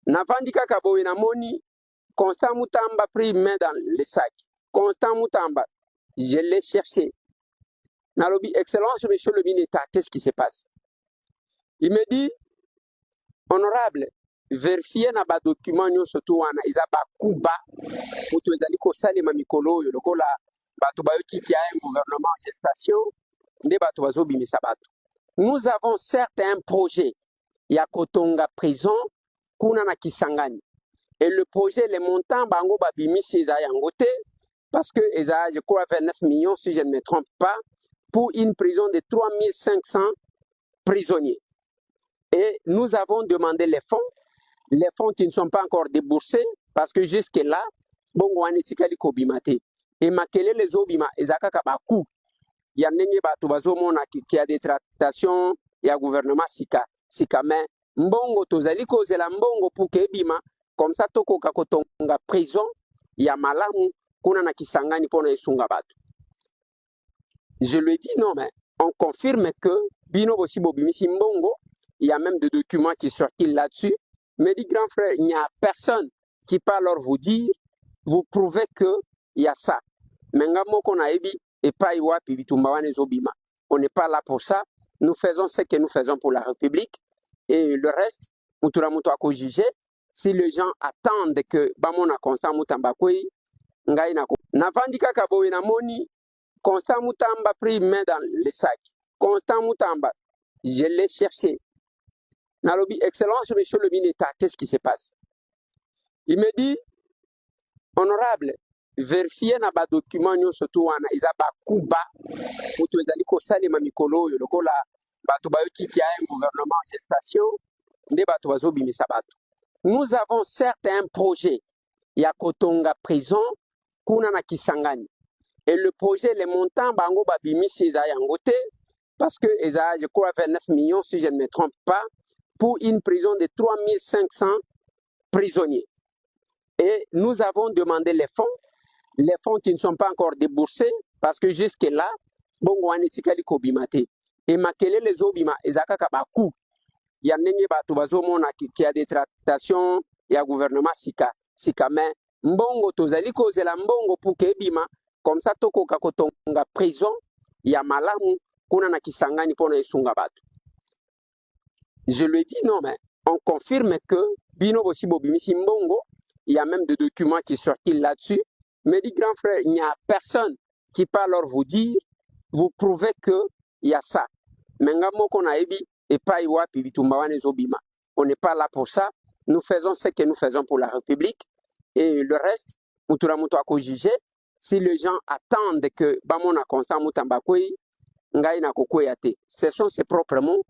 Navandi kaka boye namoni Constant Moutamba pris main dans le sac. Constant Moutamba, je l'ai cherché. Nalobi, Excellence, monsieur le ministre, qu'est-ce qui se passe? Il me dit, honorable, vérifiez na ba document nyonso tu wana iza ba kuba mutu ezali kosalema mikolo oyo lokola bato bayoki ki a un gouvernement en gestation nde bato bazobimisa bato. Nous avons certes un projet ya kotonga prison kuna na Kisangani. Et le projet, les montants, bango babimisi eza yango te parce que eza, je crois, 29 millions, si je ne me trompe pas, pour une prison de 3500 prisonniers. Et nous avons demandé les fonds qui ne sont pas encore déboursés, parce que jusque-là, bon, wani tikali kobimate. Et makele les obima, ezaka kabaku. Ya ndenge bato bazomona qui a des tractations, ya gouvernement sika mais mbongo tozali kozela mbongo pour que ebima, comme ça tokoka kotonga prison ya malamu kuna na Kisangani pona esunga bato. Je lui dis non, mais on confirme que bino bosi bobimisi mbongo, il y a même des documents qui sortent là-dessus. Mais dit grand frère, il n'y a personne qui peut alors vous dire, vous prouvez que il y a ça. Mengamo kona ebi et pas iwapi bitumbawane zobima. On n'est pas là pour ça. Nous faisons ce que nous faisons pour la République et le reste, mutura muto ako juger. Si les gens attendent que bamona Constant Moutamba koi ngai na navandi kaka boye namoni Constant Moutamba pris main dans le sac. Constant Moutamba, je l'ai cherché. Nalobi, Excellence, monsieur le ministre, qu'est-ce qui se passe? Il me dit, honorable, vérifiez na ba document nyonso tu wana iza ba kuba mutu ezali kosalema mikolo oyo lokola bato bayoki ki a un gouvernement en gestation nde bato bazobimisa bato. Nous avons certes un projet ya kotonga prison kuna na Kisangani. Et le projet, les montants, bango babimisi eza yango te parce que eza, je crois, 29 millions, si je ne me trompe pas, pour une prison de 3500 prisonniers. Et nous avons demandé les fonds qui ne sont pas encore déboursés, parce que jusque-là, bon, wani tikali kobimate. Et makele les obima, ezaka kabaku. Ya ndenge bato bazomona qui a des tractations, ya gouvernement sika mais mbongo tozali kozela mbongo pour que ebima, comme ça tokoka kotonga prison ya malamu kuna na Kisangani pona esunga bato. Je lui dis non, mais on confirme que bino bosi bobimisi mbongo, il y a même des documents qui sortent là-dessus. Mais dit grand frère, il n'y a personne qui peut alors vous dire, vous prouvez que il y a ça. Mengamo kona ebi et pas iwapi bitumbawane zobima. On n'est pas là pour ça. Nous faisons ce que nous faisons pour la République et le reste, mutura muto ako juger. Si les gens attendent que bamona Constant Moutamba koi ngai na kokoya te. Ce sont ses propres mots.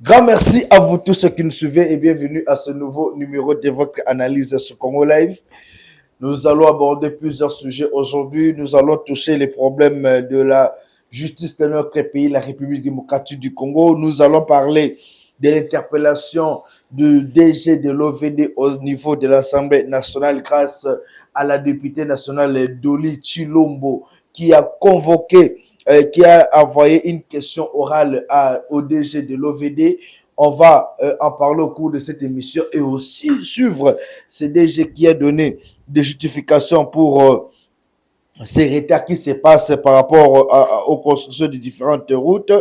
Grand merci à vous tous ceux qui nous suivez et bienvenue à ce nouveau numéro de votre analyse sur Congo Live. Nous allons aborder plusieurs sujets aujourd'hui. Nous allons toucher les problèmes de la justice de notre pays, la République démocratique du Congo. Nous allons parler de l'interpellation du DG de l'OVD au niveau de l'Assemblée nationale grâce à la députée nationale Dolly Chilombo qui a convoqué, qui a envoyé une question orale au DG de l'OVD. On va en parler au cours de cette émission et aussi suivre ce DG qui a donné des justifications pour ces retards qui se passent par rapport aux constructions de différentes routes.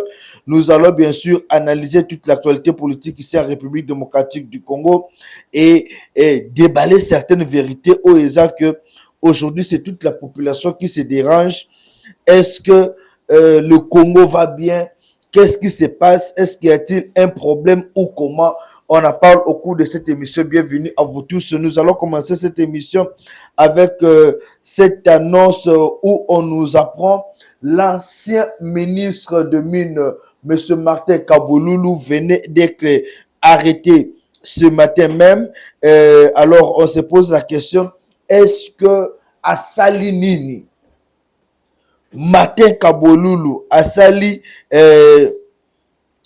Nous allons bien sûr analyser toute l'actualité politique ici en République démocratique du Congo et déballer certaines vérités au ESA que aujourd'hui c'est toute la population qui se dérange. Est-ce que le Congo va bien? Qu'est-ce qui se passe? Est-ce qu'il y a-t-il un problème ou comment? On en parle au cours de cette émission. Bienvenue à vous tous. Nous allons commencer cette émission avec cette annonce où on nous apprend l'ancien ministre de Mines, M. Martin Kabouloulou, venait d'être arrêté ce matin même. Alors, on se pose la question, est-ce que à Salinini, Martin Kabouloulou, Asali,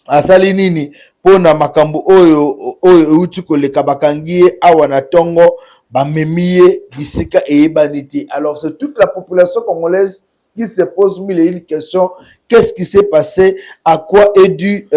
asali nini pona makambo oyo euti koleka bakangi ye awa na tongo bamemi ye bisika eyebani te. Alors c'est toute la population congolaise qui se pose mille et une questions. Qu'est-ce qui s'est passé? À quoi est dû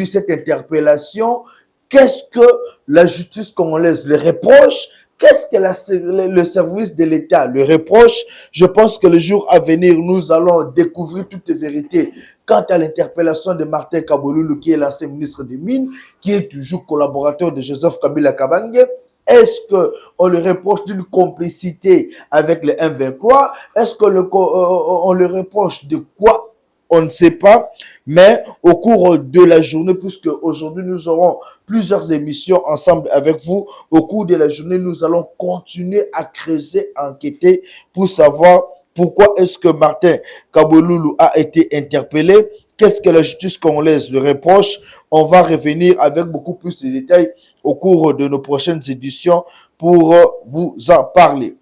cette interpellation? Qu'est-ce que la justice congolaise le reproche? Qu'est-ce que le service de l'État le reproche? Je pense que le jour à venir, nous allons découvrir toutes les vérités quant à l'interpellation de Martin Kabolulu, qui est l'ancien ministre des Mines, qui est toujours collaborateur de Joseph Kabila Kabange. Est-ce qu'on le reproche d'une complicité avec le M23? Est-ce que on le reproche de quoi? On ne sait pas, mais au cours de la journée, puisque aujourd'hui nous aurons plusieurs émissions ensemble avec vous, au cours de la journée, nous allons continuer à creuser, à enquêter pour savoir pourquoi est-ce que Martin Kabolulu a été interpellé, qu'est-ce que la justice congolaise le reproche. On va revenir avec beaucoup plus de détails au cours de nos prochaines éditions pour vous en parler.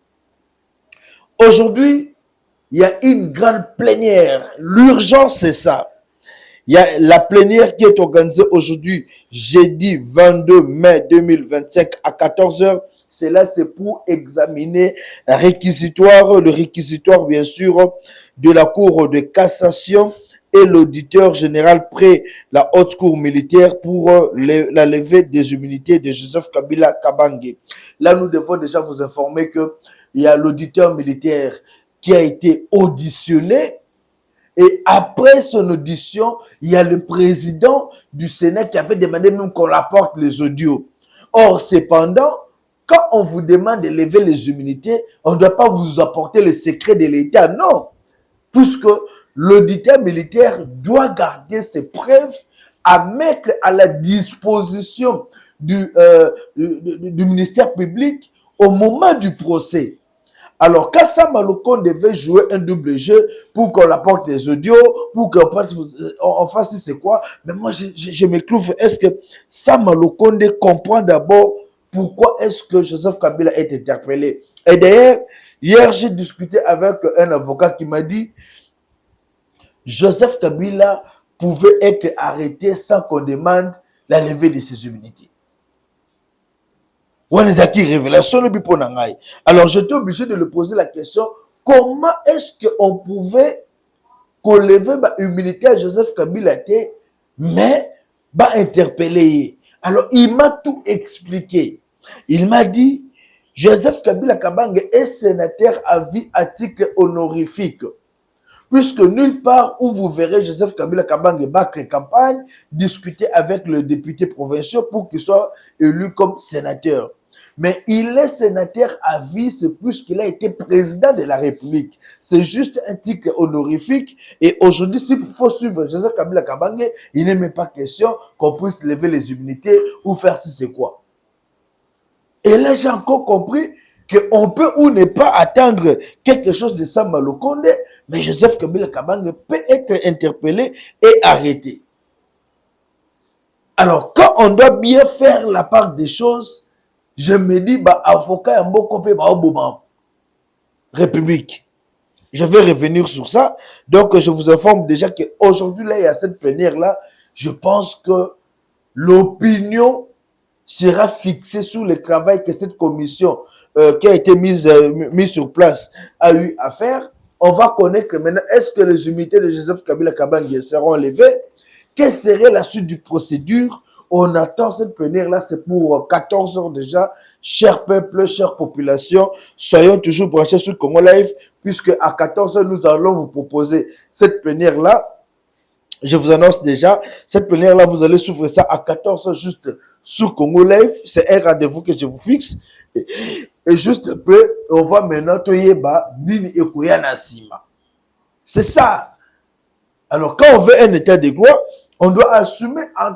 Aujourd'hui, il y a une grande plénière. L'urgence, c'est ça. Il y a la plénière qui est organisée aujourd'hui, jeudi 22 mai 2025 à 14h. Cela, c'est pour examiner le réquisitoire, bien sûr, de la Cour de cassation et l'auditeur général près la haute cour militaire pour la levée des immunités de Joseph Kabila Kabange. Là, nous devons déjà vous informer que il y a l'auditeur militaire qui a été auditionné. Et après son audition, il y a le président du Sénat qui avait demandé même qu'on apporte les audios. Or, cependant, quand on vous demande de lever les immunités, on ne doit pas vous apporter les secrets de l'État, non. Puisque l'auditeur militaire doit garder ses preuves à mettre à la disposition du ministère public au moment du procès. Alors, Kassa Maloko devait jouer un double jeu pour qu'on apporte les audios, pour qu'on fasse c'est quoi. Mais moi, je me trouve, est-ce que Sam Malokonde comprend d'abord pourquoi est-ce que Joseph Kabila est interpellé? Et d'ailleurs, hier, j'ai discuté avec un avocat qui m'a dit Joseph Kabila pouvait être arrêté sans qu'on demande la levée de ses immunités. Alors, j'étais obligé de lui poser la question, comment est-ce qu'on pouvait lever l'immunité à Joseph Kabila, mais interpeller? Alors, il m'a tout expliqué. Il m'a dit, Joseph Kabila Kabange est sénateur à vie à titre honorifique. Puisque nulle part où vous verrez Joseph Kabila Kabange battre campagne, discuter avec le député provincial pour qu'il soit élu comme sénateur. Mais il est sénateur à vie, c'est plus qu'il a été président de la République. C'est juste un titre honorifique. Et aujourd'hui, s'il faut suivre Joseph Kabila Kabange, il n'est même pas question qu'on puisse lever les immunités ou faire si c'est quoi. Et là, j'ai encore compris qu'on peut ou ne pas attendre quelque chose de Sam Malokonde, mais Joseph Kabila Kabange peut être interpellé et arrêté. Alors, quand on doit bien faire la part des choses, je me dis, avocat République. Je vais revenir sur ça. Donc, je vous informe déjà qu'aujourd'hui, là, il y a cette plénière-là. Je pense que l'opinion sera fixée sur le travail que cette commission qui a été mise sur place a eu à faire. On va connaître maintenant, est-ce que les immunités de Joseph Kabila Kabange seront levées? Quelle serait la suite du procédure? On attend cette plénière-là, c'est pour 14 heures déjà. Cher peuple, chère population, soyons toujours branchés sur Congo Live, puisque à 14 heures, nous allons vous proposer cette plénière-là. Je vous annonce déjà, cette plénière-là, vous allez suivre ça à 14 heures juste sur Congo Live. C'est un rendez-vous que je vous fixe. Et juste après, on va maintenant toyeba nini ekoya na sima. C'est ça. Alors, quand on veut un état de gloire, on doit assumer en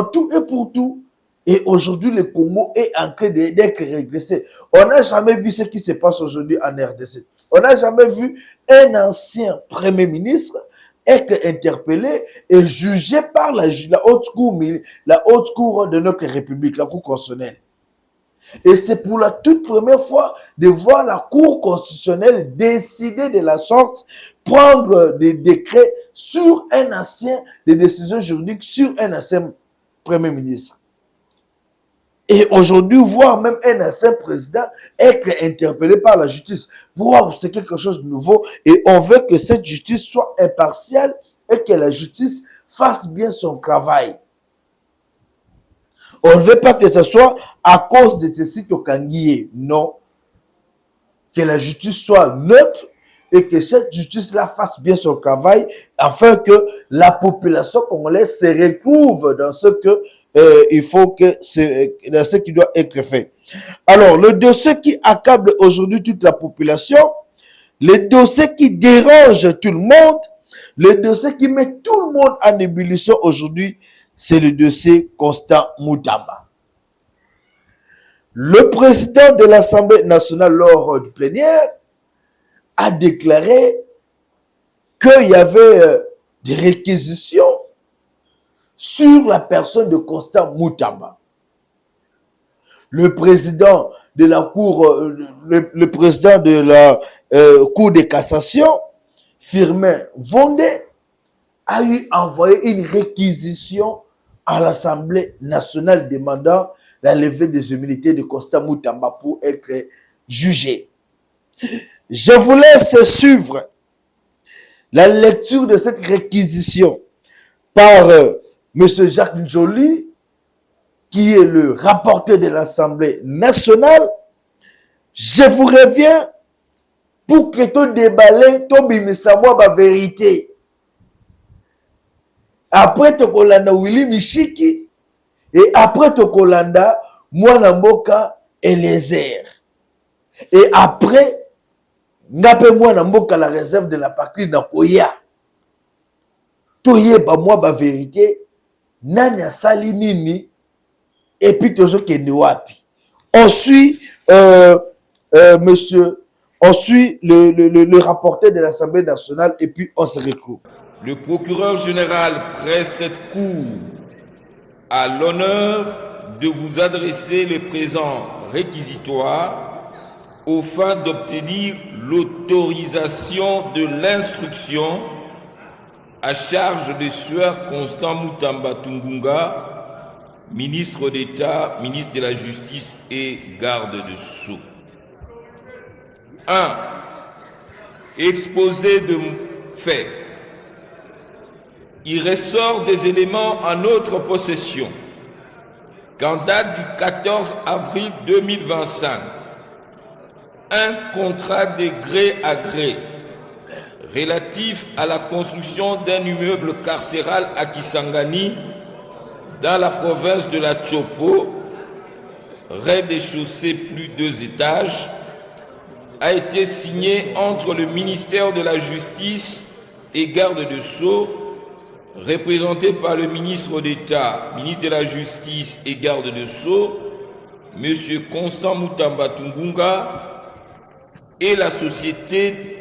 tout et pour tout. Et aujourd'hui, le Congo est en train d'être régressé. On n'a jamais vu ce qui se passe aujourd'hui en RDC. On n'a jamais vu un ancien premier ministre être interpellé et jugé par la haute cour de notre République, la Cour constitutionnelle. Et c'est pour la toute première fois de voir la Cour constitutionnelle décider de la sorte, prendre des décrets sur un ancien, des décisions juridiques sur un ancien Premier ministre. Et aujourd'hui, voir même un ancien président être interpellé par la justice. Wow, c'est quelque chose de nouveau. Et on veut que cette justice soit impartiale et que la justice fasse bien son travail. On ne veut pas que ce soit à cause de ceci au Kanguié. Non. Que la justice soit neutre et que cette justice-là fasse bien son travail afin que la population congolaise se retrouve dans ce que il faut que dans ce qui doit être fait. Alors, le dossier qui accable aujourd'hui toute la population, le dossier qui dérange tout le monde, le dossier qui met tout le monde en ébullition aujourd'hui, c'est le dossier Constant Mutamba. Le président de l'Assemblée nationale lors de plénière a déclaré qu'il y avait des réquisitions sur la personne de Constant Mutamba. Le président de la Cour, le président de la Cour de cassation, Firmin Vondé, a eu envoyé une réquisition à l'Assemblée nationale demandant la levée des immunités de Constant Mutamba pour être jugé. Je vous laisse suivre la lecture de cette réquisition par M. Jacques Njoli, qui est le rapporteur de l'Assemblée nationale. Je vous reviens pour que tu déballes, tu bimisa moi la vérité. Après, tu kolanda Willy Michiki et après, tu kolanda Mwanamboka Eliezer. Et après, ngape Mwanamboka la réserve de la patrie na koya. Toye ba moi ba vérité, nani asali nini et puis tozo kende wapi. On suit monsieur, on suit le rapporteur de l'Assemblée nationale et puis on se retrouve. Le procureur général prête cette cour à l'honneur de vous adresser le présent réquisitoire aux fins d'obtenir l'autorisation de l'instruction à charge de Sieur Constant Mutamba Tungunga, ministre d'État, ministre de la Justice et garde de Sceaux. 1. Exposé de faits. Il ressort des éléments en notre possession qu'en date du 14 avril 2025, un contrat de gré à gré relatif à la construction d'un immeuble carcéral à Kisangani, dans la province de la Chopo, rez-de-chaussée plus 2 étages, a été signé entre le ministère de la Justice et garde de Sceaux, représenté par le ministre d'État, ministre de la Justice et garde de Sceaux, M. Constant Mutamba Tungunga, et la société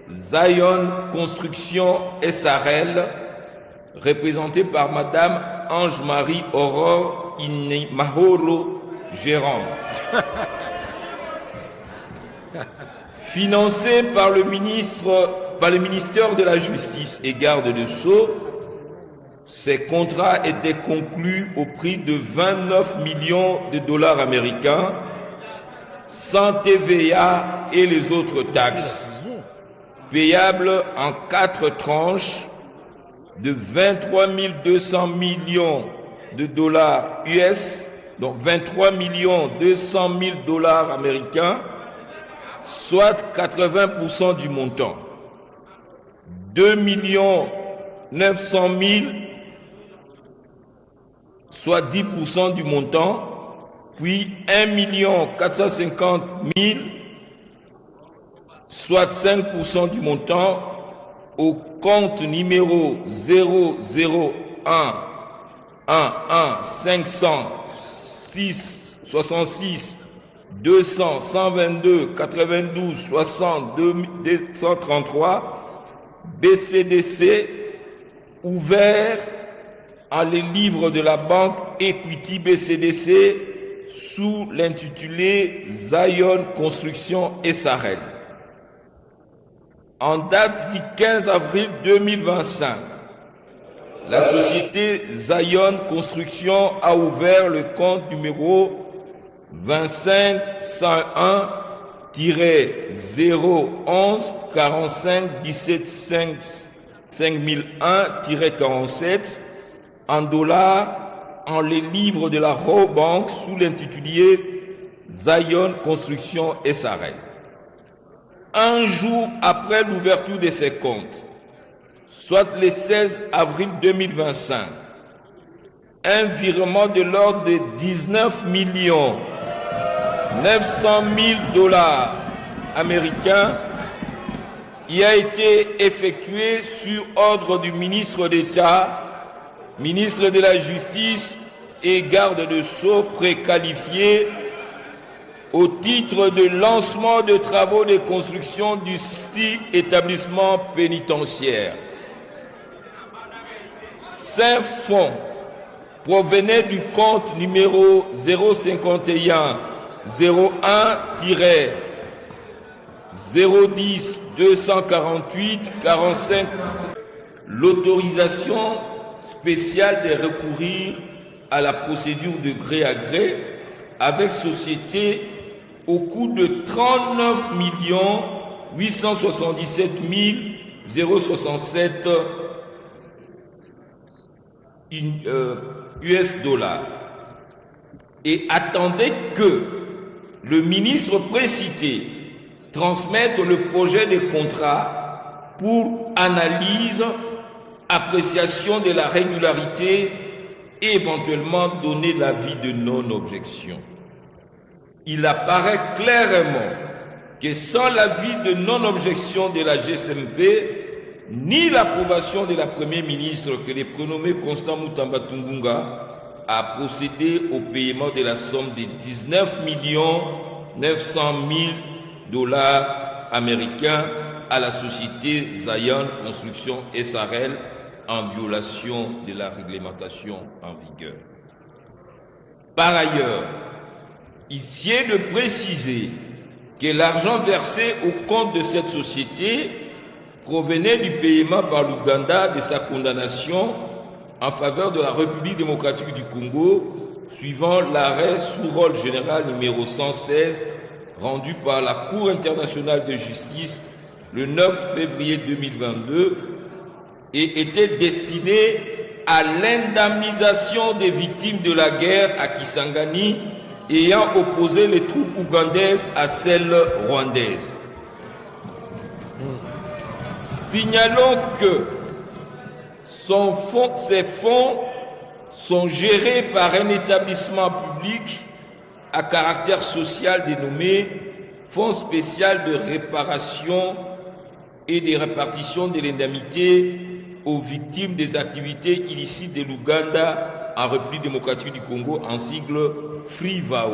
Zion Construction SRL, représentée par Madame Ange-Marie Aurore Mahoro, gérante. Financé par le ministère de la Justice et garde de Sceaux, ces contrats étaient conclus au prix de 29 millions de dollars américains, sans TVA et les autres taxes, payables en 4 tranches de 23 200 millions de dollars US, donc 23 200 000 dollars américains, soit 80% du montant. 2 900 000, soit 10% du montant, puis 1 450 000, soit 5% du montant, au compte numéro 001 11 506 66 200 122 92 60 233 BCDC, ouvert en les livres de la banque Equity BCDC sous l'intitulé Zion Construction SARL. En date du 15 avril 2025, la société Zion Construction a ouvert le compte numéro 25 101-011 45 17 5 5001-47 en dollars en les livres de la Raw Bank sous l'intitulé Zion Construction SARL. Un jour après l'ouverture de ces comptes, soit le 16 avril 2025, un virement de l'ordre de 19 900 000 dollars américains y a été effectué sur ordre du ministre d'État, ministre de la Justice et garde de Sceaux préqualifié au titre de lancement de travaux de construction du établissement pénitentiaire. Ces fonds provenaient du compte numéro 051 01 010 248 45. L'autorisation spéciale de recourir à la procédure de gré à gré avec société au coût de 39 877 067 US dollars et attendait que le ministre précité transmette le projet de contrat pour analyse, appréciation de la régularité et éventuellement donner l'avis de non-objection. Il apparaît clairement que sans l'avis de non-objection de la GSMP, ni l'approbation de la Première ministre que le prénommé Constant Mutamba Tungunga a procédé au paiement de la somme de 19 900 000 dollars américains à la société Zion Construction SARL en violation de la réglementation en vigueur. Par ailleurs, il sied de préciser que l'argent versé au compte de cette société provenait du paiement par l'Ouganda de sa condamnation en faveur de la République démocratique du Congo, suivant l'arrêt sous rôle général numéro 116 rendu par la Cour internationale de justice le 9 février 2022 et était destiné à l'indemnisation des victimes de la guerre à Kisangani ayant opposé les troupes ougandaises à celles rwandaises. Signalons que ces fonds sont gérés par un établissement public à caractère social dénommé Fonds spécial de réparation et de répartition de l'indemnité aux victimes des activités illicites de l'Ouganda en République démocratique du Congo, en sigle FRIVAO.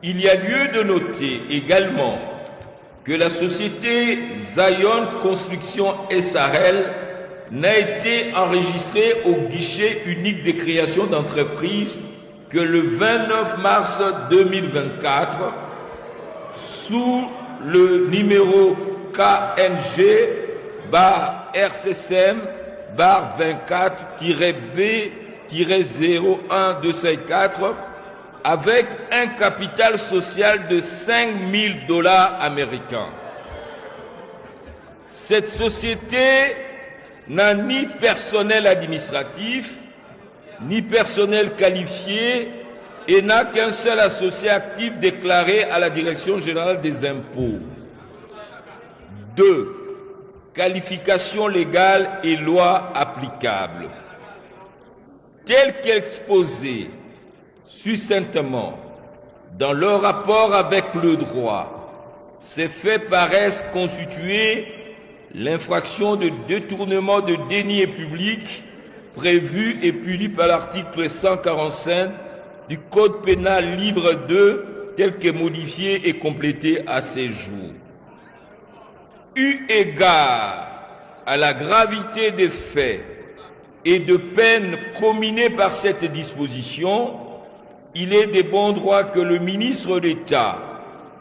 Il y a lieu de noter également que la société Zion Construction SARL n'a été enregistrée au guichet unique de création d'entreprise que le 29 mars 2024 sous le numéro KNG-24-B-01-254 avec un capital social de 5 000 dollars américains. Cette société n'a ni personnel administratif, ni personnel qualifié et n'a qu'un seul associé actif déclaré à la Direction générale des impôts. 2. Qualification légale et loi applicable. Tel qu'exposé succinctement dans leur rapport avec le droit, ces faits paraissent constituer l'infraction de détournement de deniers publics prévu et puni par l'article 145 du Code pénal livre 2 tel que modifié et complété à ces jours. Eu égard à la gravité des faits et de peines comminées par cette disposition, il est de bon droit que le ministre d'État,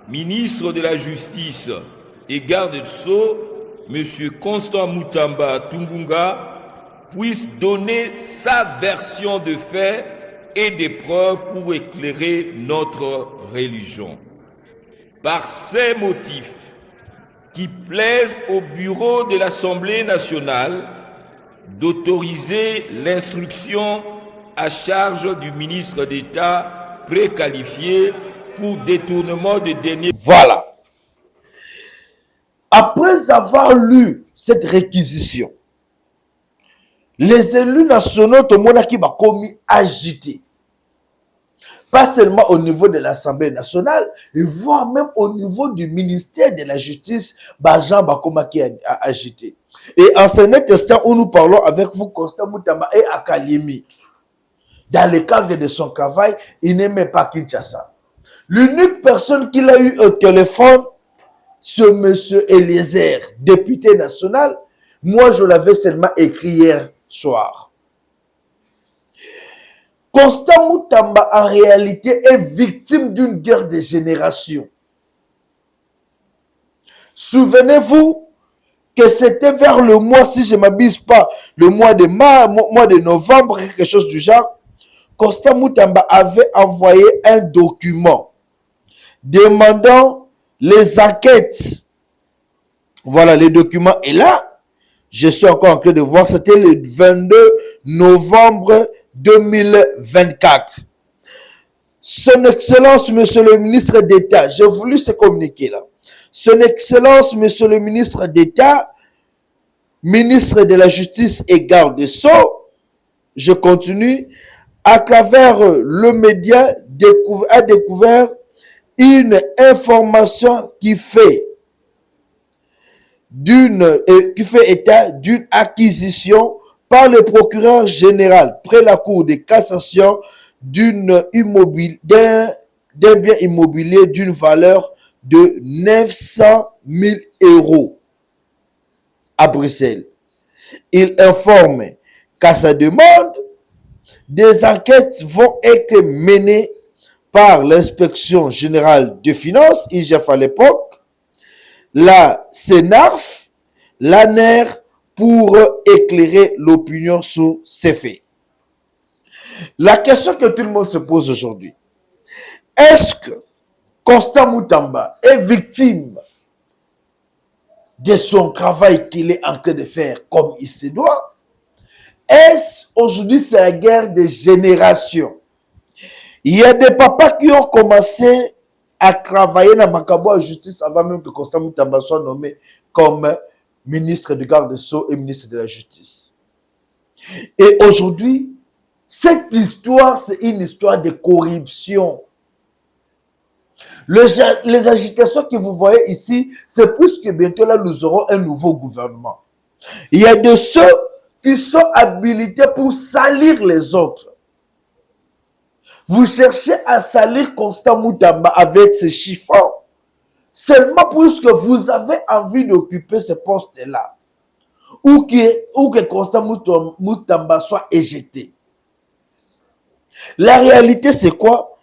ministre de la Justice et garde des Sceaux, M. Constant Mutamba Tungunga, puisse donner sa version de faits et des preuves pour éclairer notre religion. Par ces motifs qui plaisent au bureau de l'Assemblée nationale d'autoriser l'instruction à charge du ministre d'État préqualifié pour détournement de deniers. Voilà. Après avoir lu cette réquisition, les élus nationaux, tout le monde qui va commis agité. Pas seulement au niveau de l'Assemblée nationale, et voire même au niveau du ministère de la Justice, Jean Bakoma qui a agité. Et en ce net instant où nous parlons avec vous, Constant Mutamba et Akalimi, dans le cadre de son travail, il n'aimait pas Kinshasa. L'unique personne qu'il a eu au téléphone, ce monsieur Eliezer, député national, moi je l'avais seulement écrit hier soir. Constant Mutamba, en réalité, est victime d'une guerre de génération. Souvenez-vous que c'était vers le mois, si je ne m'abuse pas, le mois de mois de novembre, quelque chose du genre, Constant Mutamba avait envoyé un document demandant les enquêtes. Voilà, le document est là. Je suis encore en train de voir, c'était le 22 novembre 2024. Son Excellence, Monsieur le ministre d'État, j'ai voulu se communiquer là. Son Excellence, Monsieur le ministre d'État, ministre de la Justice et garde des Sceaux, je continue, à travers le média, a découvert une information qui fait état d'une acquisition par le procureur général près la cour de cassation d'un bien immobilier d'une valeur de 900 000 € à Bruxelles. Il informe qu'à sa demande, des enquêtes vont être menées par l'inspection générale des finances, IGF à l'époque, la CENARF, l'ANER, pour éclairer l'opinion sur ces faits. La question que tout le monde se pose aujourd'hui, est-ce que Constant Mutamba est victime de son travail qu'il est en train de faire comme il se doit? Est-ce aujourd'hui c'est la guerre des générations? Il y a des papas qui ont commencé à travailler dans Makabo justice avant même que Constant Mutamba soit nommé comme ministre de garde des Sceaux et ministre de la Justice. Et aujourd'hui, cette histoire, c'est une histoire de corruption. Les agitations que vous voyez ici, c'est plus que bientôt là, nous aurons un nouveau gouvernement. Il y a de ceux qui sont habilités pour salir les autres. Vous cherchez à salir Constant Mutamba avec ses chiffons, seulement puisque vous avez envie d'occuper ce poste-là, ou que Constant Mutamba soit éjecté. La réalité, c'est quoi?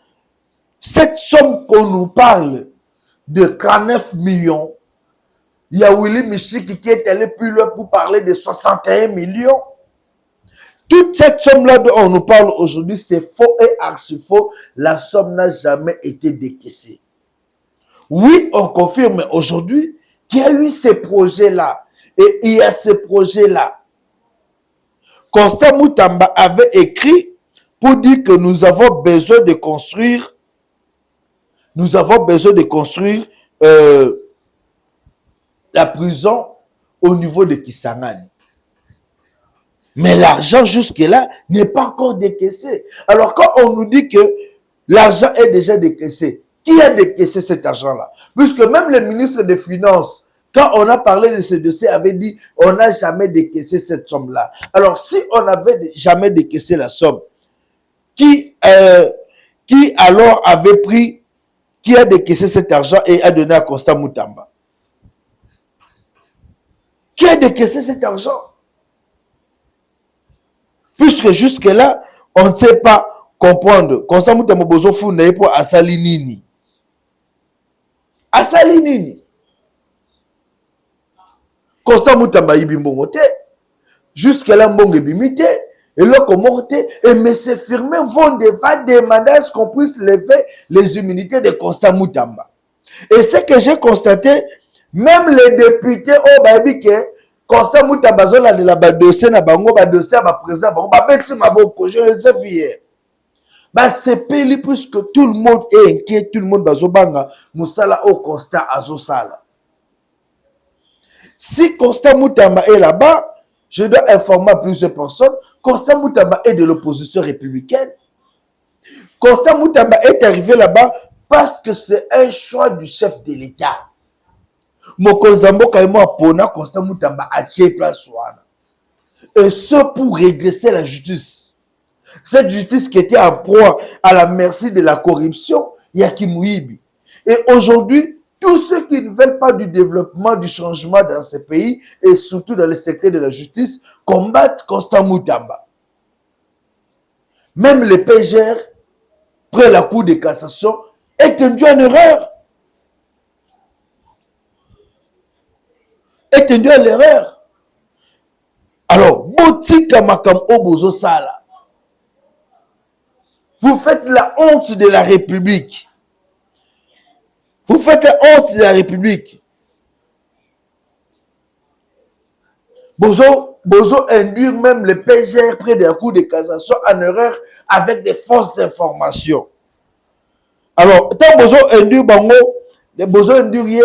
Cette somme qu'on nous parle de 39 millions, il y a Willy Michiki qui est allé plus loin pour parler de 61 millions. Toute cette somme-là dont on nous parle aujourd'hui, c'est faux et archi-faux. La somme n'a jamais été décaissée. Oui, on confirme aujourd'hui qu'il y a eu ces projets-là. Et il y a ces projets-là. Constant Mutamba avait écrit pour dire que nous avons besoin de construire la prison au niveau de Kisangani. Mais l'argent jusque-là n'est pas encore décaissé. Alors quand on nous dit que l'argent est déjà décaissé, qui a décaissé cet argent-là? Puisque même le ministre des Finances, quand on a parlé de ce dossier, avait dit on n'a jamais décaissé cette somme-là. Alors si on n'avait jamais décaissé la somme, qui alors avait pris, qui a décaissé cet argent et a donné à Constant Mutamba? Qui a décaissé cet argent? Puisque jusque-là, on ne sait pas comprendre Constant Mutamba bozo funda ye po asali nini. Asali nini? Constant Mutamba yibi mbongo te. Jusqu'à là mbongo ebimite. Et là, comment et M. Firmin va demander à ce qu'on puisse lever les immunités de Constant Mutamba. Et ce que j'ai constaté, même les députés au Babi que Constant Mutamba zola de la dossier na bango ba dossier ba président bango ba beti maboko, je les ai vus hier. Bah c'est peli puisque tout le monde est inquiet, tout le monde bazo banga musala au Constant azosala. Si Constant Mutamba est là-bas, je dois informer plusieurs personnes. Constant Mutamba est de l'opposition républicaine. Constant Mutamba est arrivé là-bas parce que c'est un choix du chef de l'État. Mokonzambo Kaimo Pona, Constant Mutamba a tué place Wana. Et ce pour régresser la justice. Cette justice qui était en proie à la merci de la corruption, Yakimouibi. Et aujourd'hui, tous ceux qui ne veulent pas du développement, du changement dans ce pays, et surtout dans le secteur de la justice, combattent Constant Mutamba. Même le PGR, près la Cour de cassation, est induit en erreur. Est induit en erreur. Alors, Botika Makam Obozo Sala, vous faites la honte de la République. Vous faites la honte de la République. Bozo induire même le PGR près de la Cour de cassation en erreur avec des fausses informations. Alors, tant Bozo induire bango, Bozo induire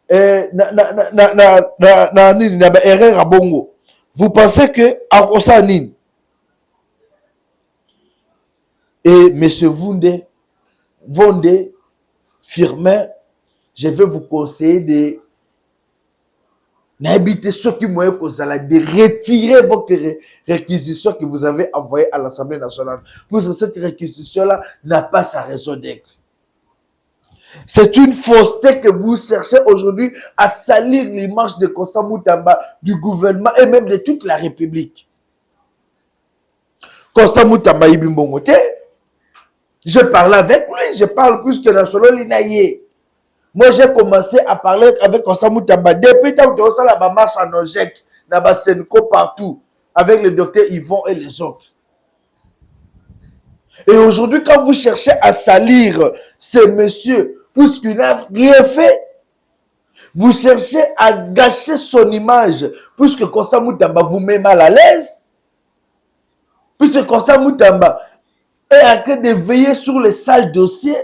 na erreur à bongo. Vous pensez que à cosa nini? Et monsieur Vonde Firmin, je vais vous conseiller de n'habiter ceux qui m'ont de retirer votre réquisition que vous avez envoyée à l'Assemblée nationale. Parce que cette réquisition-là n'a pas sa raison d'être. C'est une fausseté que vous cherchez aujourd'hui à salir l'image de Constant Mutamba, du gouvernement et même de toute la République. Constant Mutamba Ibimbongote, je parle avec lui, je parle plus que dans solo l'inaye. Moi, j'ai commencé à parler avec Constant Mutamba depuis tant que ça la marche en Ojek, dans la Senko partout, avec le docteur Yvon et les autres. Et aujourd'hui, quand vous cherchez à salir ces messieurs, puisqu'il n'a rien fait, vous cherchez à gâcher son image, puisque Constant Mutamba vous met mal à l'aise, puisque Constant Mutamba est en train de veiller sur les sales dossiers.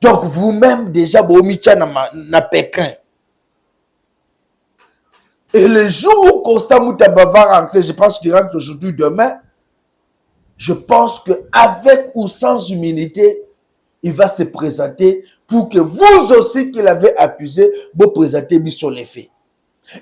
Donc vous-même déjà, Bomicha na Pékin. Et le jour où Constant Mutamba va rentrer, je pense qu'il rentre aujourd'hui, demain, je pense qu'avec ou sans humilité, il va se présenter pour que vous aussi qui l'avez accusé, vous présentez sur les faits.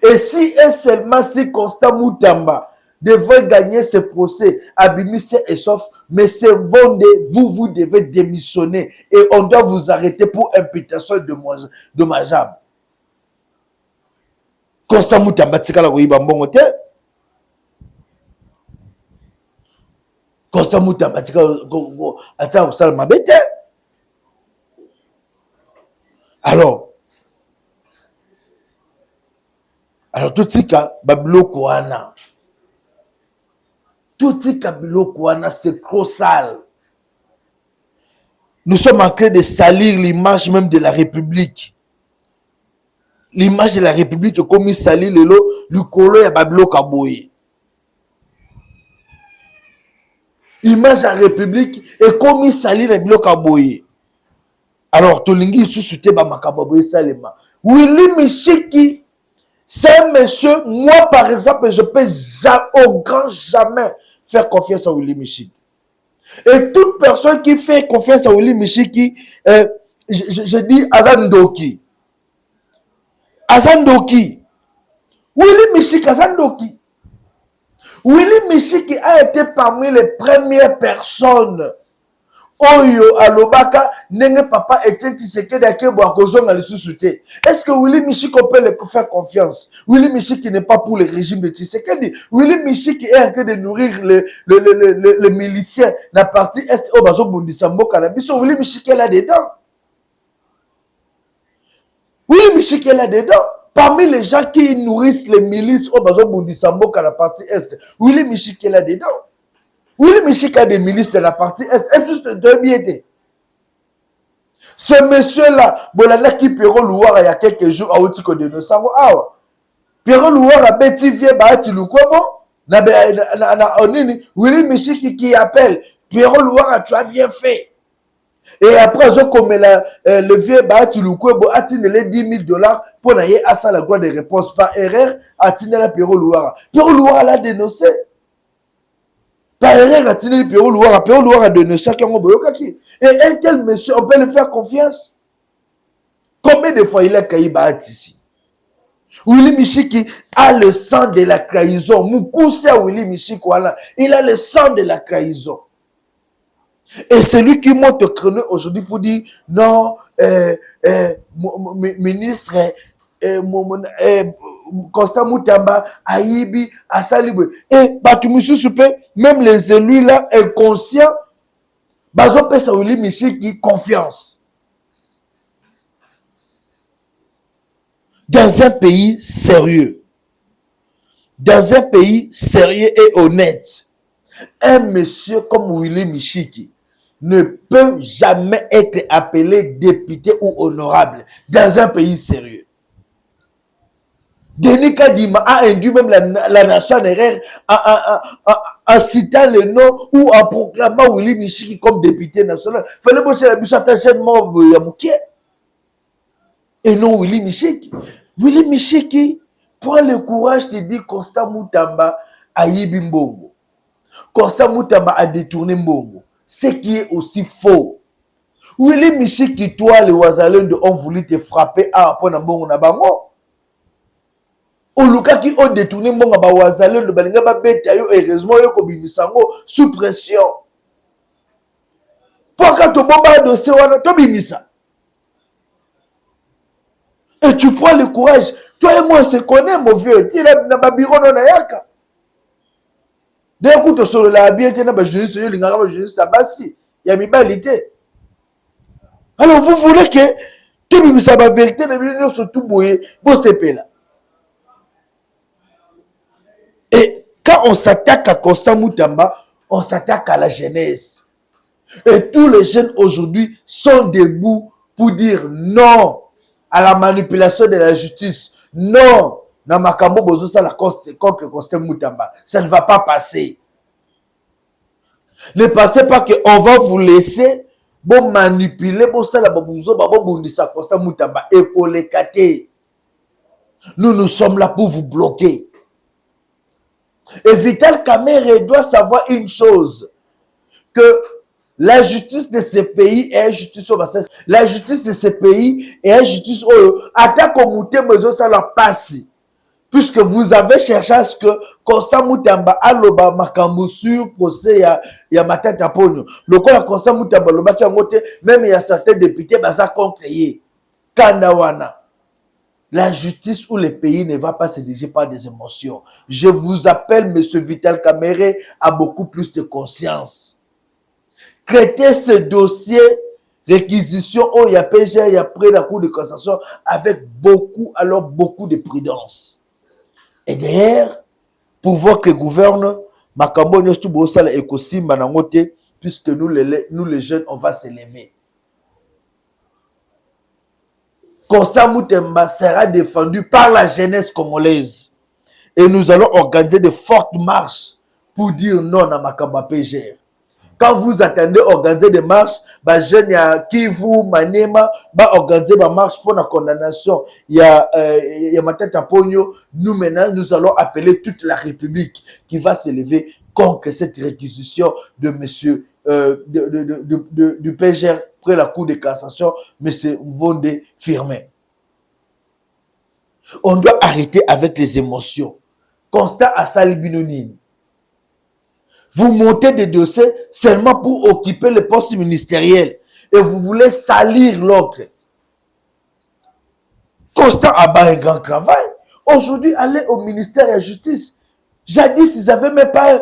Et si et seulement si Constant Mutamba devrait gagner ce procès, Abimisse et sauf, mais c'est Vonde, vous devez démissionner et on doit vous arrêter pour imputation dommageable. Constant Mutamba tikala koyiba mbongo te. Constant Mutamba tikala atia kosala mabe te. Alors tout tika babiloko wana. Tout tika biloko wana, c'est trop sale. Nous sommes en train de salir l'image même de la République. L'image de la République est comme salir le colo ya babiloko aboye. Image de la République est comme salir le biloko aboye. Alors, Tolingi sous-souté ba makababoye salema. Willy Michiki, c'est un monsieur, moi par exemple, je peux au grand jamais faire confiance à Willy Michiki. Et toute personne qui fait confiance à Willy Michiki, je dis Azandoki. Azandoki. Willy Michiki, Azandoki. Willy Michiki a été parmi les premières personnes Oyo alobaka nenge papa Etienne Tshisekedi akebo akozonga lisusu te. Est-ce que Willy Michiki peut le faire confiance? Willy Michiki n'est pas pour le régime de Tshisekedi. Willy Michiki est en train de nourrir le milicien la partie est au bazo bundisa mboka na biso. Willy Michiki est là-dedans. Willy Michiki est là-dedans. Parmi les gens qui nourrissent les milices au bazo bundisa mboka la partie est, Willy Michiki est là-dedans. Willy Michiki a des milices de la partie Est. Et juste de bien. Ce monsieur-là, Bolanda qui Pierrot Louara il y a quelques jours, a outi ko de nos sango. Pierrot Louara beti vie baati lukobo. Willy Michiki qui appelle. Pierrot Louara, tu as bien fait. Et après, comme le vieux baati lukobo a tine les $10,000 pour n'aller à ça la gloire de réponse par erreur, a tine la Pierrot Louara. Pierrot Louara l'a dénoncé. Par erreur, a tenu le Pierrot Louara a dénoncé qui ont boyokaki. Et un tel monsieur, on peut lui faire confiance. Combien de fois il a caillé ici? Willy Michiki a le sang de la trahison. Moukoussa Willy Michiki, voilà. Il a le sang de la trahison. Et c'est lui qui monte au créneau aujourd'hui pour dire non, ministre, Constant Moutamba, Aïbi, Assalibwe. Et Batumoussou Soupé, même les élus là, inconscients, Bazo Pesa Willy Michiki, confiance. Dans un pays sérieux, et honnête, un monsieur comme Willy Michiki ne peut jamais être appelé député ou honorable dans un pays sérieux. Denis Kadima a induit même la nation en erreur en citant le nom ou en proclamant Willy Michiki comme député national. Il fallait que la mission attachement Yamouké. Et non Willy Michiki. Willy Michiki prend le courage de dire Constant Moutamba a yibi Mbongo. Constant Moutamba a détourné Mbongo. Ce qui est aussi faux. Willy Michiki, toi, les Ouazalende ont voulu te frapper à rapport à Mbongo Nabango. Oluka qui ont détourné Mbongo ba Ouazalende, balinga ba beta yo, heureusement yo ko bimisango sous pression. Pourquoi tu bombes dossier wana to bimisa? Et tu prends le courage. Toi et moi, on se connaît, mon vieux. Tu es là, dans le bureau, non, yaka. D'un coup, tu es sur la bien, tu es dans le jeunesse, tu es dans le jeunesse, tu es il y a mis balité. Alors, vous voulez que tu me dises la vérité, mais surtout, vous c'est là. Et quand on s'attaque à Constant Moutamba, on s'attaque à la jeunesse. Et tous les jeunes aujourd'hui sont debout pour dire non à la manipulation de la justice. Non, na makambo bozo ça la contre Constant Moutamba. Ça ne va pas passer. Ne pensez pas qu'on va vous laisser bon manipuler bon ça la bozo bon bondisa Constant Moutamba et pour les cater. Nous sommes là pour vous bloquer. Et Vital Kamerhe doit savoir une chose, que la justice de ce pays est justice au bassin. La justice de ce pays est justice au attaque au mouté mais ça la passe. Puisque vous avez cherché à ce que Constant Moutamba aloba makambo sur procès ya matata ponyo. Le quoi Constant Moutamba loba ki ngote même il y a certains députés baza contre yé. Kandawana. La justice ou le pays ne va pas se diriger par des émotions. Je vous appelle, monsieur Vital Kamerhe, à beaucoup plus de conscience. Traitez ce dossier réquisition où il y a PG, il y a près la Cour de cassation avec beaucoup de prudence. Et derrière, pour voir que gouverne, Makambo Nyostu Bosala et Kosi Manangote, puisque nous les jeunes, on va s'élever. Constant Moutamba sera défendu par la jeunesse congolaise. Et nous allons organiser de fortes marches pour dire non à Makamba PGR. Quand vous attendez organiser des marches, les jeunes, il y a Kivu, Maniema, organiser des marches pour la condamnation. Il y a Matata Pogno. Nous maintenant, nous allons appeler toute la République qui va s'élever contre cette réquisition de monsieur du PGR près la Cour de cassation, M. Mvonde Firmin. On doit arrêter avec les émotions. Constant Assali Binonine. Vous montez des dossiers seulement pour occuper le poste ministériel. Et vous voulez salir l'autre. Constant a un grand travail. Aujourd'hui, allez au ministère de la Justice. Jadis, ils n'avaient même pas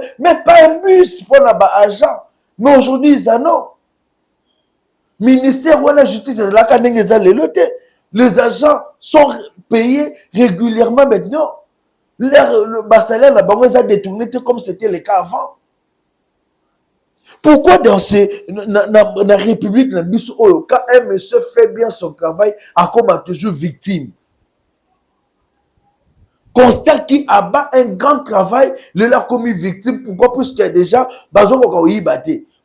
un bus pour l'agent. Mais aujourd'hui, ils en ont. Ministère de la Justice, les agents sont payés régulièrement maintenant. Le salaire, la détourné comme c'était le cas avant. Pourquoi dans la République, quand un monsieur fait bien son travail, comme toujours victime? Constat qui abat un grand travail, il a commis victime. Pourquoi? Puisqu'il y a déjà,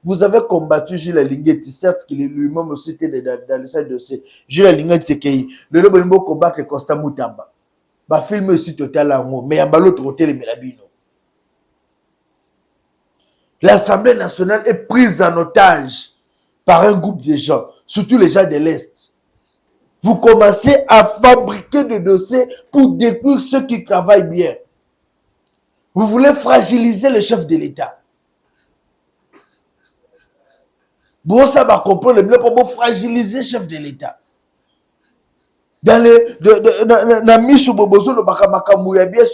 vous avez combattu Jules Lingeti, certes qu'il est lui-même aussi dans le sein de dossier. Jules Lingeti, le bon combat que Constant Moutamba. Film aussi total amour, mais il y a l'autre côté les Mélabino. L'Assemblée nationale est prise en otage par un groupe de gens, surtout les gens de l'Est. Vous commencez à fabriquer des dossiers pour détruire ceux qui travaillent bien. Vous voulez fragiliser le chef de l'État. Bon, ça va comprendre le mieux comment fragiliser le chef de l'État. Dans les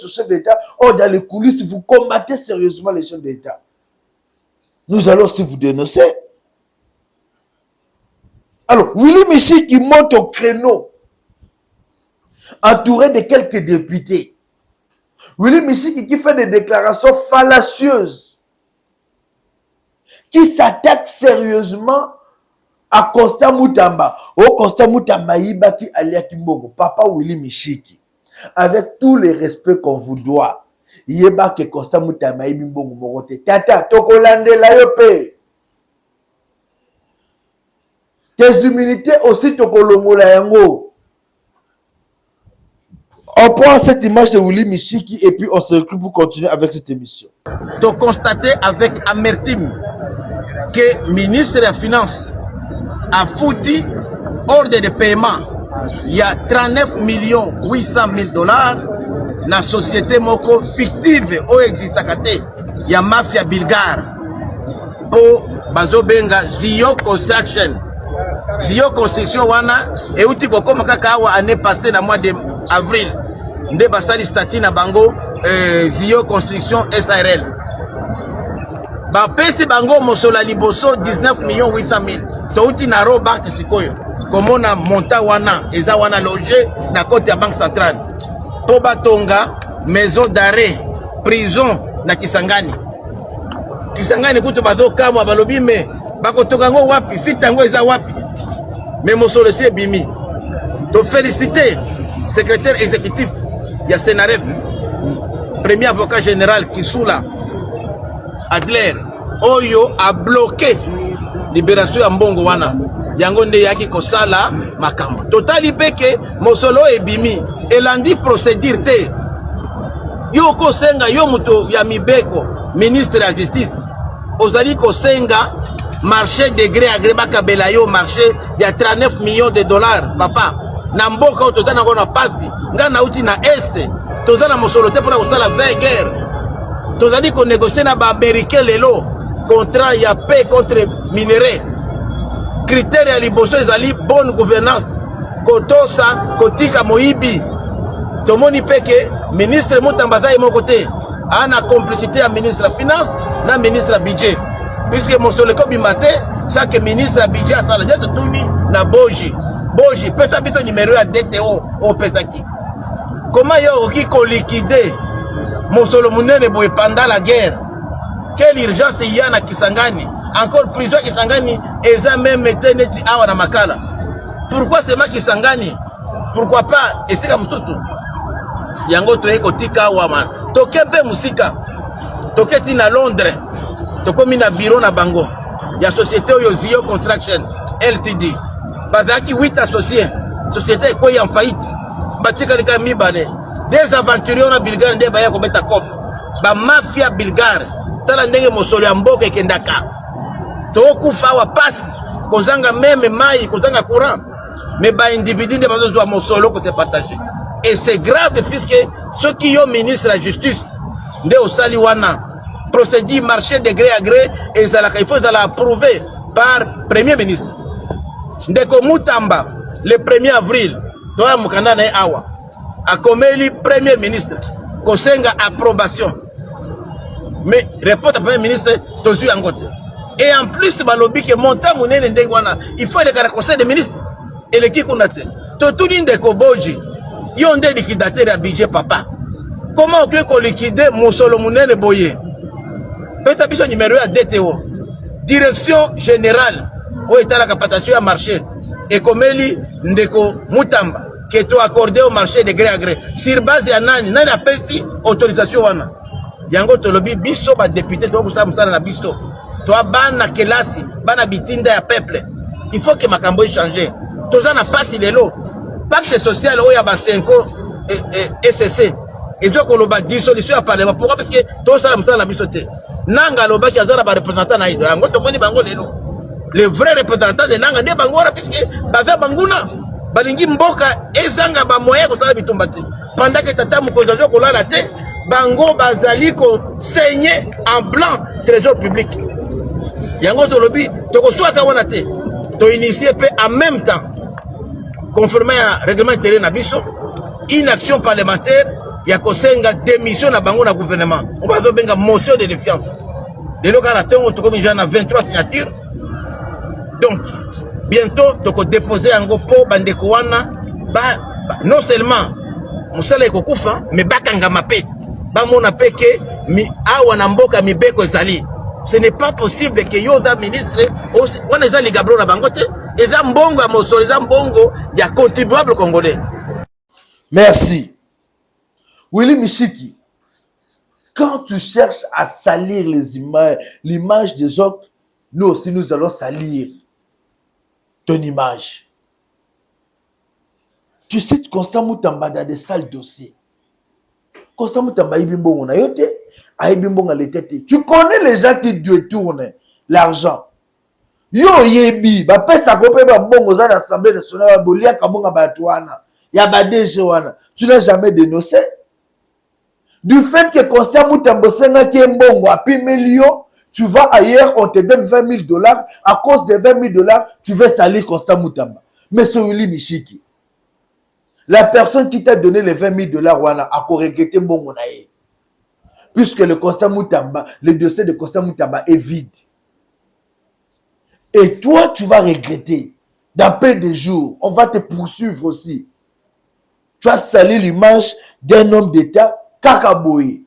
chef d'État, ou dans les coulisses, vous combattez sérieusement les chefs d'État. Nous allons aussi vous dénoncer. Alors, Willy Michi qui monte au créneau, entouré de quelques députés. Willy Michi qui fait des déclarations fallacieuses, qui s'attaque sérieusement à Constant Moutamba. Oh, Constant Moutamba, Ibaki Alia Kimbogo, Papa Willy Michiki, avec tous les respects qu'on vous doit, Yeba que Constant Moutamba, Ibimbogo Morote, Tata, Tokolande Layope. Tes immunités aussi, Tokolongo Layango. On prend cette image de Willy Michiki et puis on se retrouve pour continuer avec cette émission. Tu as constaté avec amertume que le ministre de la Finance a foutu ordre de paiement. Il y a 39 800 000 dollars dans la société moko fictive où existe il y a mafia bulgare pour Bazobenga Zio Construction. Zio Construction wana et outi kokoma kaka awa année passée dans mois d'avril. Nde basali stati na bango Zio Construction SARL. Ba pesi bango mosola liboso 19 800 000. Touti na ro banque sikoyo. Comme na monta wana eza wana logé na côté ya banque centrale. Po batonga maison d'arrêt, prison na Kisangani. Kisangani kuto bazo kamwa balobi me bakotoka ngo wapi sitango eza wapi. Mais mosolo si bimi. To féliciter secrétaire exécutif ya Senaref, premier avocat général Kisula Adler Oyo a bloqué libération ya mbongo wana yango nde yaki kosala makambo totali peke mosolo ebimi elandi procédure te yo kosenga yo muto ya mibeko ministre ya justice ozali kosenga marché de gré à gré bakabela yo marché ya 39 millions de dollars papa na mboka o totana ngona pasi ngana uti na este tozana mosolo te pona kosala 20 guerre tozali ko négocier na ba américain lelo contrat ya paix contre minerais critères ya liboso ezali bonne gouvernance kotosa kotika moyibi tomoni peke ministre Moutamba za moko te ana complicité ya ministre ya finance na ministre ya budget puisque mosolo ko bimate chaque ministre ya budget asala jeto tuni na boji pesa biso numéro ya DTO o pesaki comment yo ki ko liquider mosolo munene boye pendant la guerre. Quelle urgence il y a na Kisangani? Encore prison Kisangani, eza même neti awa na makala. Pourquoi c'est ma Kisangani? Pourquoi pas esika mututu? Yango to eko tika awa man. Toke pe musika. Toke ti na Londres. Tokomi na bureau na bango. Ya société oyo Zio Construction LTD. Bazaki 8 associés. Société ko en faillite. Batika lika mibale. Des aventuriers na Bulgarie nde baya ko beta cop. Ba mafia bulgare. Tala ndenge mosolo ya mboka ekendaka tokufa wa pasi kozanga meme mai kozanga courant mais ba individu nde bazozwa mosolo ko se partager et c'est grave puisque ceux qui ont ministre de la justice nde osali wana procédure marché de gré à gré et il faut l'approuver par Premier ministre. Ndeko Mutamba, le 1er avril, doit mukanda na awa. Akomeli Premier ministre, kosenga approbation. Mais répond à Premier ministre, tozu angote. Et en plus, balobi que montant monene ndengwana, il faut le conseil des ministres. Et le kikunate. Totuni ndeko boji, yonde liquidateur à budget papa. Comment on peut liquider Moussolo monene boye? Peut-être numéro à DTO. Direction générale. Où est la captation à marché? Et comme elle ndeko Mutamba, qui est accordé au marché de gré à gré. Sur base de nani a payé autorisation wana. Yango tolobi biso ba député to kusala musala na biso. To bana kelasi, bana bitinda ya peuple. Il faut que makambo change. Toza na passe lelo. Pacte social oya ba 5 et SCC. Et donc on a dissolution à parlement. Pourquoi? Parce que tout ça musala na biso te. Nanga loba ki azala ba représentant na iza. Yango to koni bango lelo. Les vrais représentants de Nanga ne bangora puisque bavia banguna balingi mboka ezanga ba moyen ko sala bitumbati pendant que tata mukozazo ko la te bango bazali ko saigner en blanc trésor public yango to lobi to ko swaka wana te to initier pe en même temps conformément à règlement intérieur na biso une action parlementaire ya ko senga démission na bango na gouvernement on va benga motion de défiance de lokala tongo to komi jana 23 signatures. Donc, bientôt, tu vas déposer un gros pot, non seulement, Moussala est kokufa, mais bakanga mape. Bamona peke, mi awa mboka mi beko zali. Ce n'est pas possible que yoda ministre, on est les gabro la bangote, et zambongo à Mosso, les zambongo, il y a contribuable congolais. Merci. Willy Michiki, quand tu cherches à salir les images, l'image des autres, nous aussi nous allons salir ton image. Tu cites Constant Mutamba dans des sales dossiers. Constant Mutamba ibimbo na yote, aibimbo na letete. Tu connais les gens qui détournent l'argent. Yo yebi, ba pesa ko pe ba mbongo za l'Assemblée nationale bolia kamonga batwana. Ya ba DG wana. Tu n'as jamais dénoncé. Du fait que Constant Mutamba senga ki mbongo a pi millions. Tu vas ailleurs, on te donne 20 000 $. À cause de 20 000 $, tu veux salir Constant Mutamba. Mais c'est Willy Michiki. La personne qui t'a donné les 20 000 $, wana, a regretté mon naïe. Puisque le Constant Mutamba, le dossier de Constant Mutamba est vide. Et toi, tu vas regretter. Dans peu de jours, on va te poursuivre aussi. Tu as sali l'image d'un homme d'État, Kakaboye.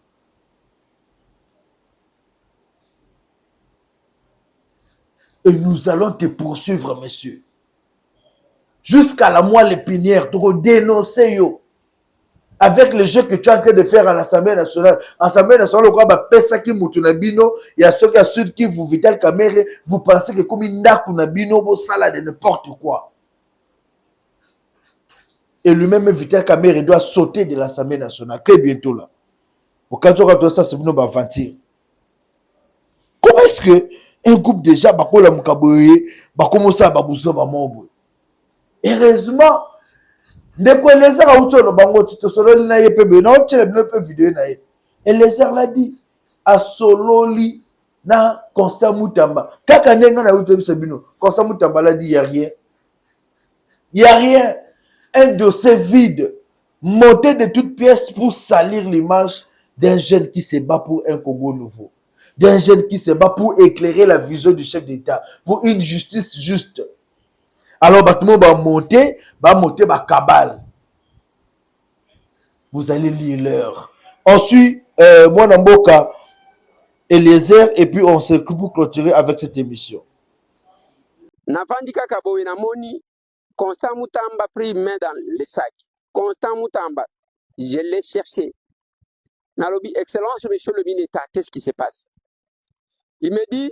Et nous allons te poursuivre, monsieur. Jusqu'à la moelle épinière, tu vas dénoncer yo. Avec le jeu que tu es en train de faire à l'Assemblée nationale. L'Assemblée nationale, il y a pesa qui moutunabino, il y a ceux qui assurent qui vous vital caméra, vous pensez que comme une ndakunabino, vous salade de n'importe quoi. Et lui-même, Vital Kamerhe doit sauter de l'Assemblée nationale. Très bientôt là. Au cas où ça, c'est nous aventure. Comment est-ce que un groupe déjà bakola mukaboye bakomosa babuso ba mobo? Heureusement, ndeko Eliezer a utolo bango tito sololi na ye pebe na otele bino pe vidéo na ye. Eliezer l'a dit a sololi na Constant Mutamba. Kaka nenga na utolo sabino. Constant Mutamba l'a dit il y a rien. Il y a rien. Un dossier vide, monté de toutes pièces pour salir l'image d'un jeune qui se bat pour un Congo nouveau. D'un jeune qui se bat pour éclairer la vision du chef d'État, pour une justice juste. Alors, tout le monde va monter, va cabale. Vous allez lire l'heure. Ensuite, moi, Namboka, Eliezer, et puis on se pour clôturer avec cette émission. Navandika Kaboye Namoni, Constant Mutamba pris main dans le sac. Constant Mutamba, je l'ai cherché. Nalobi, Excellence, monsieur le ministre, qu'est-ce qui se passe? Il me dit,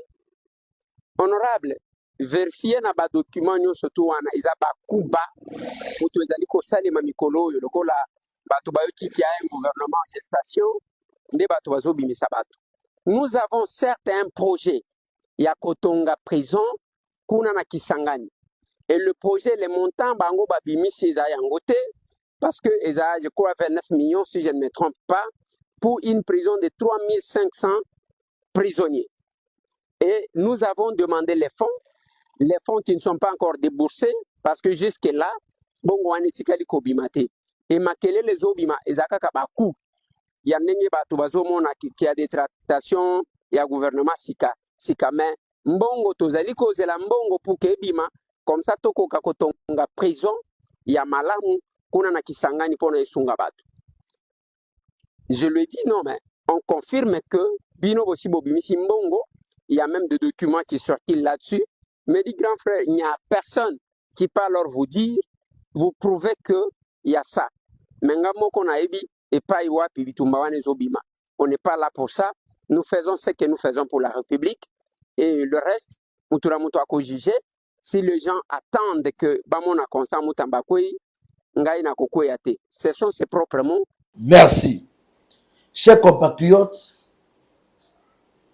honorable, vérifiez na ba document nyo surtout wana izaba kuba mutu ezali ko salema mikolo yo lokola bato bayoki ki a un gouvernement en gestation nde bato bazobimisa bato. Nous avons certes un projet ya kotonga prison kuna na Kisangani. Et le projet, les montants bango babimisi eza yango te parce que eza je crois 29 millions si je ne me trompe pas pour une prison de 3500 prisonniers. Et nous avons demandé les fonds qui ne sont pas encore déboursés, parce que jusque-là, bon, on est tikali kobimate. Et makele les obima, ezaka kabaku. Il y a n'enye batu bazomona qui a des tractations, il y a gouvernement sika mais mbongo tozali kozela mbongo pour que bima, comme ça toko kakotonga prison, il y a malamu kuna na kisangani pona esunga batu. Je lui dis non, mais on confirme que bino bosibo bimisi mbongo, il y a même des documents qui sont sortis là-dessus. Mais dit grand frère, il n'y a personne qui peut alors vous dire, vous prouvez qu'il y a ça. Mais on n'est pas là pour ça. Nous faisons ce que nous faisons pour la République. Et le reste, nous juger. Si les gens attendent que Bamona Constant Moutambakoué, ce sont ses propres mots. Merci. Chers compatriotes,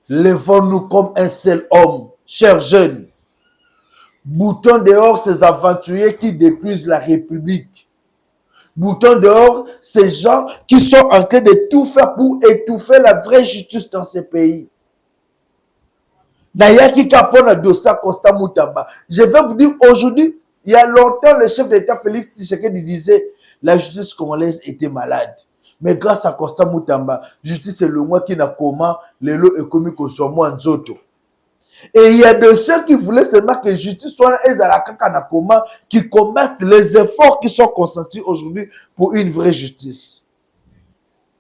levons-nous comme un seul homme, chers jeunes. Boutons dehors ces aventuriers qui détruisent la République. Boutons dehors ces gens qui sont en train de tout faire pour étouffer la vraie justice dans ces pays. Nayaki Kapona Dossa Constant Moutamba. Je vais vous dire aujourd'hui, il y a longtemps, le chef d'État Félix Tshisekedi disait la justice congolaise était malade. Mais grâce à Constant Moutamba, justice est le mois qui n'a comment les lots économiques au sommet en Zoto. Et il y a de ceux qui voulaient seulement que justice soit là, qui combattent les efforts qui sont consentis aujourd'hui pour une vraie justice.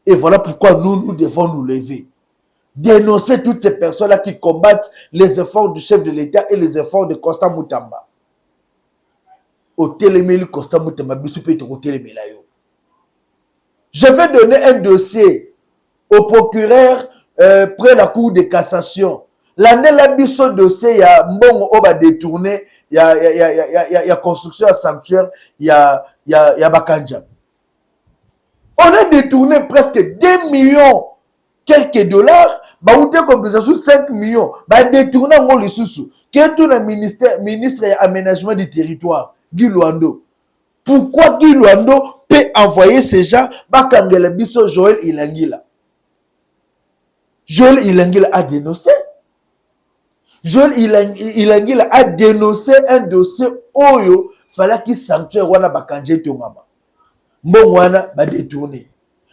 Et voilà pourquoi nous devons nous lever. Dénoncer toutes ces personnes-là qui combattent les efforts du chef de l'État et les efforts de Constant Moutamba. Au téléméli Constant Moutamba, je vais donner un dossier au procureur près la cour de cassation. L'année là, biso dossier, il y a Mbongo Oba détourné, il y a construction à sanctuaire, il y a Bakanja. On a détourné presque 2 millions quelques dollars, bah ou compensation 5 millions, bah détourné en les sous. Quel est le ministre aménagement du territoire, Guy Luando? Pourquoi Guy Luando peut envoyer ces gens, bah Kangela biso Joël Ilangila? Joël Ilangila a dénoncé. Joël Ilangila a dénoncé un dossier Oyo, fallait qu'il sanctuaire wana bakanje tongama. Bon wana ba détourné.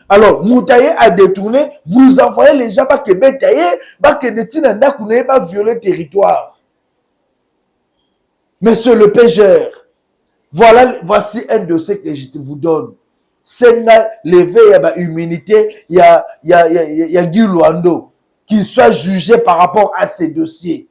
Alors, Moutaye a détourné, vous envoyez les gens que Betaye, que Netina Ndakuné va violer le territoire. Monsieur le pêcheur, voici un dossier que je vous donne. C'est levé, il y a immunité, il y a Guy Luando qui soit jugé par rapport à ces dossiers.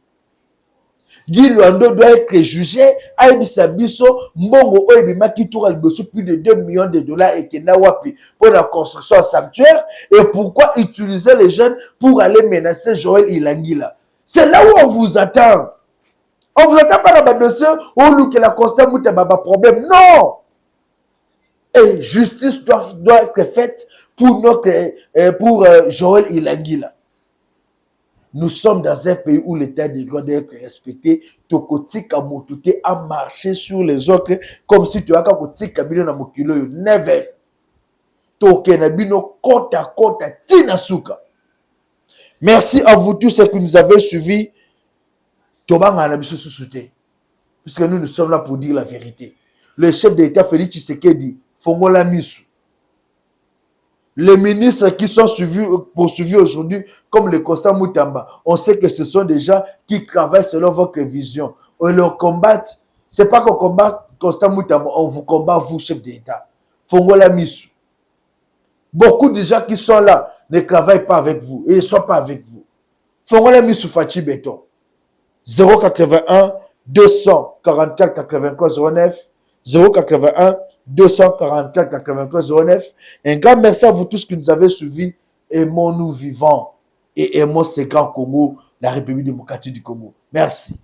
Guy Luando doit être jugé. Aïbisa Biso, Mbongo Oebima qui tourne plus de 2 millions de dollars et qui n'a wapi pour la construction à sanctuaire. Et pourquoi utiliser les jeunes pour aller menacer Joël Ilangila? C'est là où on vous attend. On vous attend pas dans le dossier où que la Constant Moutamba problème. Non! Et justice doit être faite pour Joël Ilangila. Nous sommes dans un pays où l'état des droits doit être respecté. Tokoti Kamotute a marché sur les autres comme si tu as Kakoti Kabino na Mokilo. Never. Tokenabino kota tinasuka. Merci à vous tous ceux qui nous avez suivis. Tobanga na biso sousouté. Puisque nous sommes là pour dire la vérité. Le chef d'État Félix Tshisekedi Fongola Misu. Les ministres qui sont poursuivis aujourd'hui, comme le Constant Moutamba, on sait que ce sont des gens qui travaillent selon votre vision. On leur combat. Ce n'est pas qu'on combat Constant Moutamba, on vous combat, vous, chef d'État. Fongola Misu. Beaucoup de gens qui sont là ne travaillent pas avec vous et ne sont pas avec vous. Fongola Misu Fachi Béton. 081 244 83 09 081 244 83 09. Un grand merci à vous tous qui nous avez suivis. Aimons-nous vivants et aimons ce grand Congo, la République démocratique du Congo. Merci.